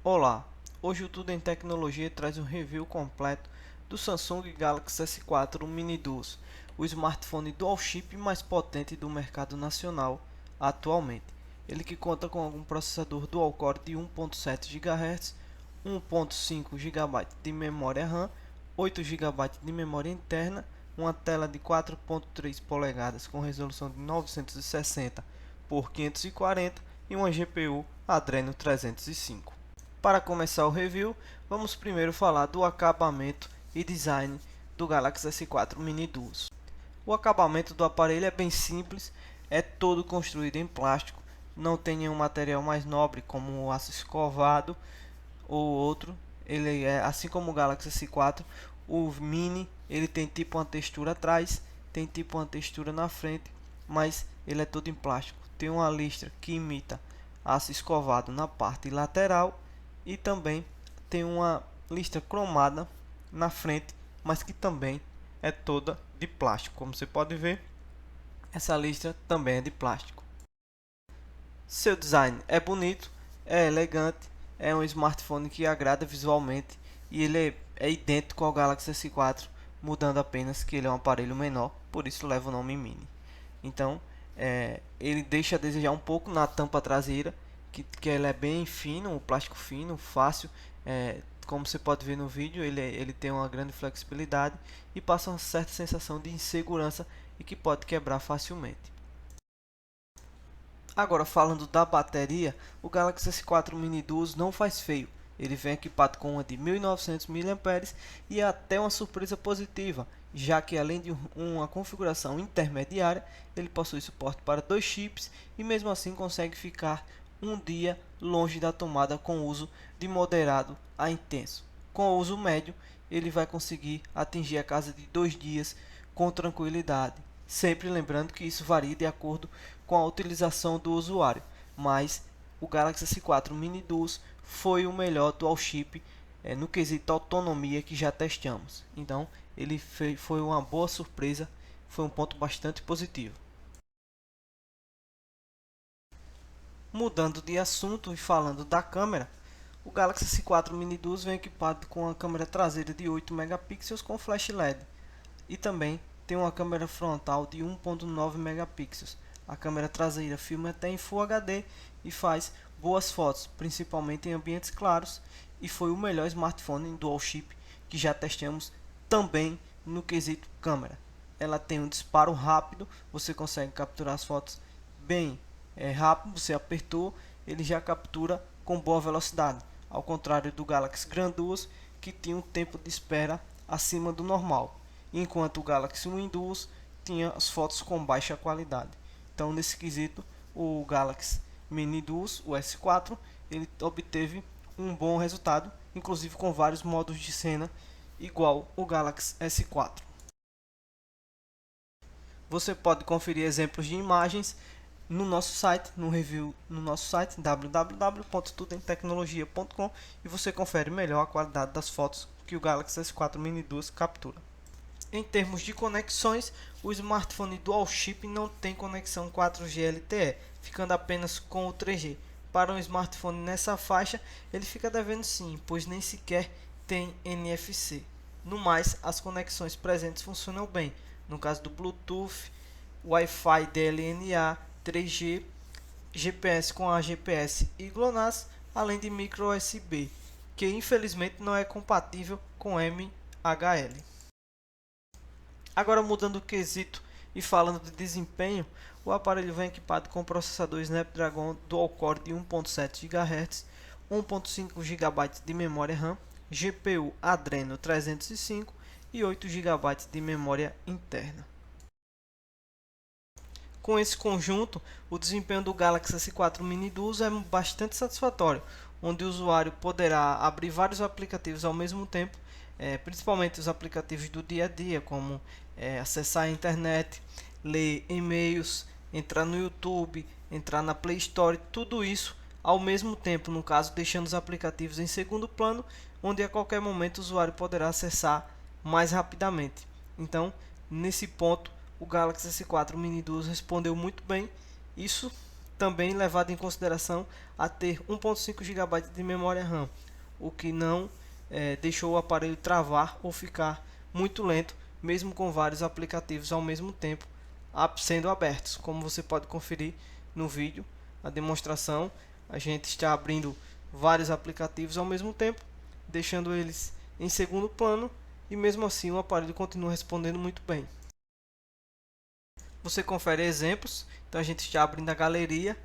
Olá, hoje o Tudo em Tecnologia traz um review completo do Samsung Galaxy S4 Mini Duos, o smartphone dual chip mais potente do mercado nacional atualmente. Ele que conta com um processador dual core de 1.7 GHz, 1.5 GB de memória RAM, 8 GB de memória interna, uma tela de 4.3 polegadas com resolução de 960 por 540 e uma GPU Adreno 305. Para começar o review, vamos primeiro falar do acabamento e design do Galaxy S4 Mini Duos. O acabamento do aparelho é bem simples, é todo construído em plástico, não tem nenhum material mais nobre como o aço escovado ou outro. Ele é assim como o Galaxy S4, o Mini ele tem tipo uma textura atrás, tem tipo uma textura na frente, mas ele é todo em plástico. Tem uma listra que imita aço escovado na parte lateral e também tem uma listra cromada na frente, mas que também é toda de plástico. Como você pode ver, essa listra também é de plástico. Seu design é bonito, é elegante, é um smartphone que agrada visualmente e ele é idêntico ao Galaxy S4, mudando apenas que ele é um aparelho menor, por isso leva o nome Mini. Então, ele deixa a desejar um pouco na tampa traseira, que ela é bem fino, o plástico fino, fácil. Como você pode ver no vídeo, ele tem uma grande flexibilidade e passa uma certa sensação de insegurança e que pode quebrar facilmente. Agora, falando da bateria, o Galaxy S4 Mini Duos não faz feio. Ele vem equipado com uma de 1900 mAh e é até uma surpresa positiva, já que além de uma configuração intermediária, ele possui suporte para 2 chips e mesmo assim consegue ficar um dia longe da tomada com uso de moderado a intenso. Com o uso médio, ele vai conseguir atingir a casa de 2 dias com tranquilidade. Sempre lembrando que isso varia de acordo com a utilização do usuário, mas o Galaxy S4 Mini Duos foi o melhor dual chip no quesito autonomia que já testamos. Então ele foi uma boa surpresa, foi um ponto bastante positivo. Mudando de assunto e falando da câmera, o Galaxy S4 Mini Duos vem equipado com uma câmera traseira de 8 megapixels com flash LED e também tem uma câmera frontal de 1.9 megapixels. A câmera traseira filma até em Full HD e faz boas fotos, principalmente em ambientes claros, e foi o melhor smartphone em dual chip que já testamos também no quesito câmera. Ela tem um disparo rápido, você consegue capturar as fotos bem rápido, você apertou, ele já captura com boa velocidade, ao contrário do Galaxy Grand Duos, que tinha um tempo de espera acima do normal, enquanto o Galaxy Windows tinha as fotos com baixa qualidade. Então, nesse quesito, o Galaxy Mini Duos, o S4, ele obteve um bom resultado, inclusive com vários modos de cena igual o Galaxy S4. Você pode conferir exemplos de imagens no nosso site, no review no nosso site www.tudemtecnologia.com, e você confere melhor a qualidade das fotos que o Galaxy S4 Mini Duos captura. Em termos de conexões, o smartphone dual chip não tem conexão 4G LTE, ficando apenas com o 3G. Para um smartphone nessa faixa, ele fica devendo sim, pois nem sequer tem NFC. No mais, as conexões presentes funcionam bem, no caso do Bluetooth, Wi-Fi DLNA, 3G, GPS com a GPS e GLONASS, além de micro USB, que infelizmente não é compatível com MHL. Agora, mudando o quesito e falando de desempenho, o aparelho vem equipado com processador Snapdragon Dual Core de 1.7 GHz, 1.5 GB de memória RAM, GPU Adreno 305 e 8 GB de memória interna. Com esse conjunto, o desempenho do Galaxy S4 Mini Duos é bastante satisfatório, onde o usuário poderá abrir vários aplicativos ao mesmo tempo, principalmente os aplicativos do dia a dia, como acessar a internet, ler e-mails, entrar no YouTube, entrar na Play Store, tudo isso ao mesmo tempo, no caso deixando os aplicativos em segundo plano, onde a qualquer momento o usuário poderá acessar mais rapidamente. Então, nesse ponto, o Galaxy S4 Mini Duos respondeu muito bem. Isso também levado em consideração a ter 1.5 GB de memória RAM, o que não deixou o aparelho travar ou ficar muito lento, mesmo com vários aplicativos ao mesmo tempo sendo abertos. Como você pode conferir no vídeo, a demonstração, a gente está abrindo vários aplicativos ao mesmo tempo, deixando eles em segundo plano, e mesmo assim o aparelho continua respondendo muito bem. Você confere exemplos, então a gente está abrindo a galeria,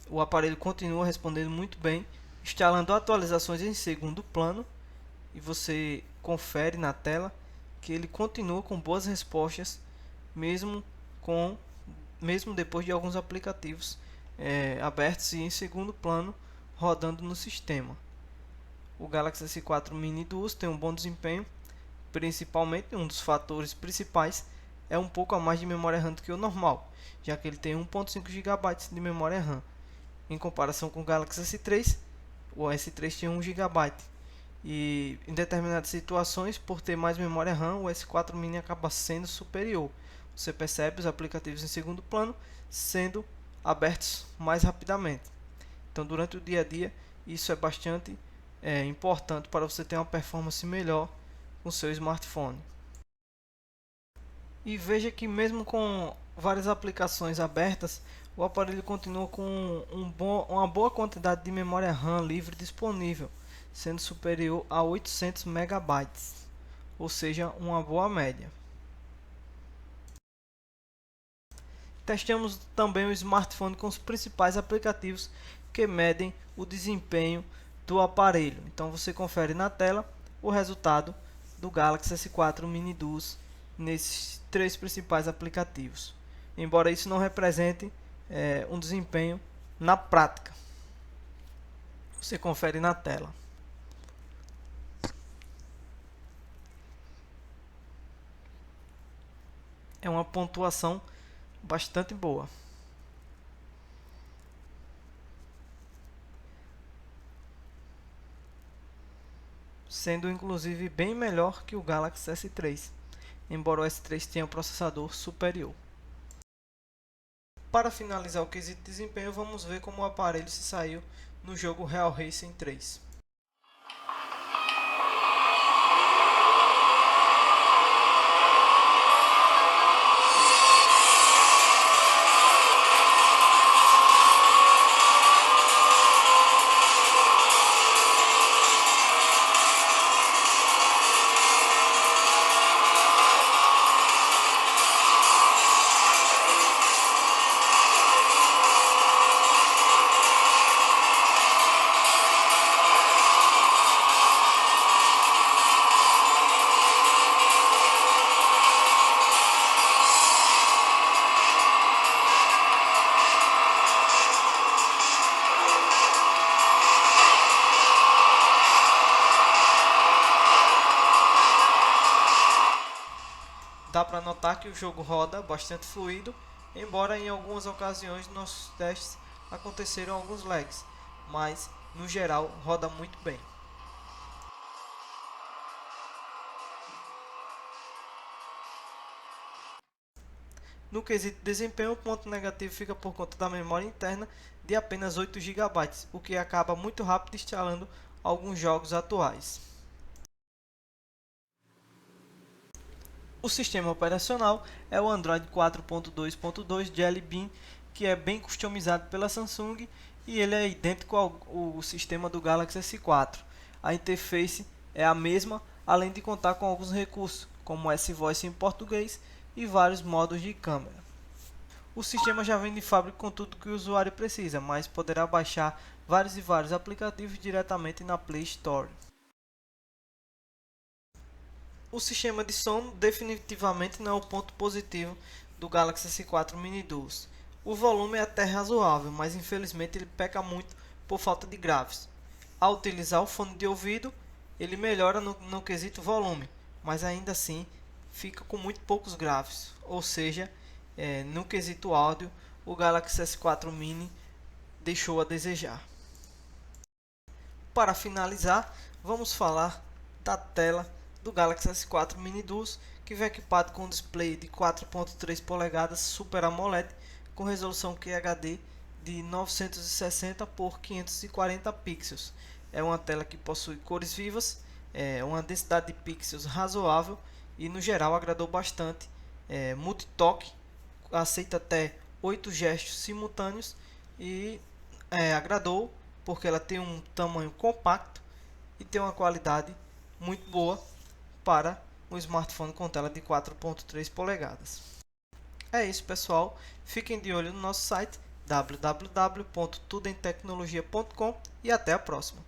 o aparelho continua respondendo muito bem, instalando atualizações em segundo plano, e você confere na tela que ele continua com boas respostas, mesmo depois de alguns aplicativos abertos e em segundo plano rodando no sistema. O Galaxy S4 Mini Duos tem um bom desempenho, principalmente um dos fatores principais é um pouco a mais de memória RAM do que o normal, já que ele tem 1.5 GB de memória RAM. Em comparação com o Galaxy S3, o S3 tinha 1 GB. E em determinadas situações, por ter mais memória RAM, o S4 Mini acaba sendo superior. Você percebe os aplicativos em segundo plano sendo abertos mais rapidamente. Então, durante o dia a dia, isso é bastante importante para você ter uma performance melhor com seu smartphone. E veja que mesmo com várias aplicações abertas, o aparelho continua com uma boa quantidade de memória RAM livre disponível, sendo superior a 800 MB, ou seja, uma boa média. Testamos também o smartphone com os principais aplicativos que medem o desempenho do aparelho. Então você confere na tela o resultado do Galaxy S4 Mini Duos nesses três principais aplicativos. Embora isso não represente um desempenho na prática. Você confere na tela. É uma pontuação bastante boa. Sendo inclusive bem melhor que o Galaxy S3, embora o S3 tenha um processador superior. Para finalizar o quesito desempenho, vamos ver como o aparelho se saiu no jogo Real Racing 3. Dá para notar que o jogo roda bastante fluido, embora em algumas ocasiões nos nossos testes aconteceram alguns lags, mas no geral roda muito bem. No quesito desempenho, o ponto negativo fica por conta da memória interna de apenas 8 GB, o que acaba muito rápido instalando alguns jogos atuais. O sistema operacional é o Android 4.2.2 Jelly Bean, que é bem customizado pela Samsung e ele é idêntico ao sistema do Galaxy S4. A interface é a mesma, além de contar com alguns recursos, como S-Voice em português e vários modos de câmera. O sistema já vem de fábrica com tudo que o usuário precisa, mas poderá baixar vários aplicativos diretamente na Play Store. O sistema de som definitivamente não é o ponto positivo do Galaxy S4 Mini Duos. O volume é até razoável, mas infelizmente ele peca muito por falta de graves. Ao utilizar o fone de ouvido, ele melhora no quesito volume, mas ainda assim fica com muito poucos graves, ou seja, no quesito áudio, o Galaxy S4 Mini deixou a desejar. Para finalizar, vamos falar da tela do Galaxy S4 Mini Duos, que vem equipado com um display de 4.3 polegadas Super AMOLED com resolução QHD de 960 por 540 pixels. É uma tela que possui cores vivas, uma densidade de pixels razoável e no geral agradou bastante. Multitoque, aceita até 8 gestos simultâneos e agradou porque ela tem um tamanho compacto e tem uma qualidade muito boa para um smartphone com tela de 4.3 polegadas. É isso, pessoal. Fiquem de olho no nosso site www.tudemtecnologia.com e até a próxima.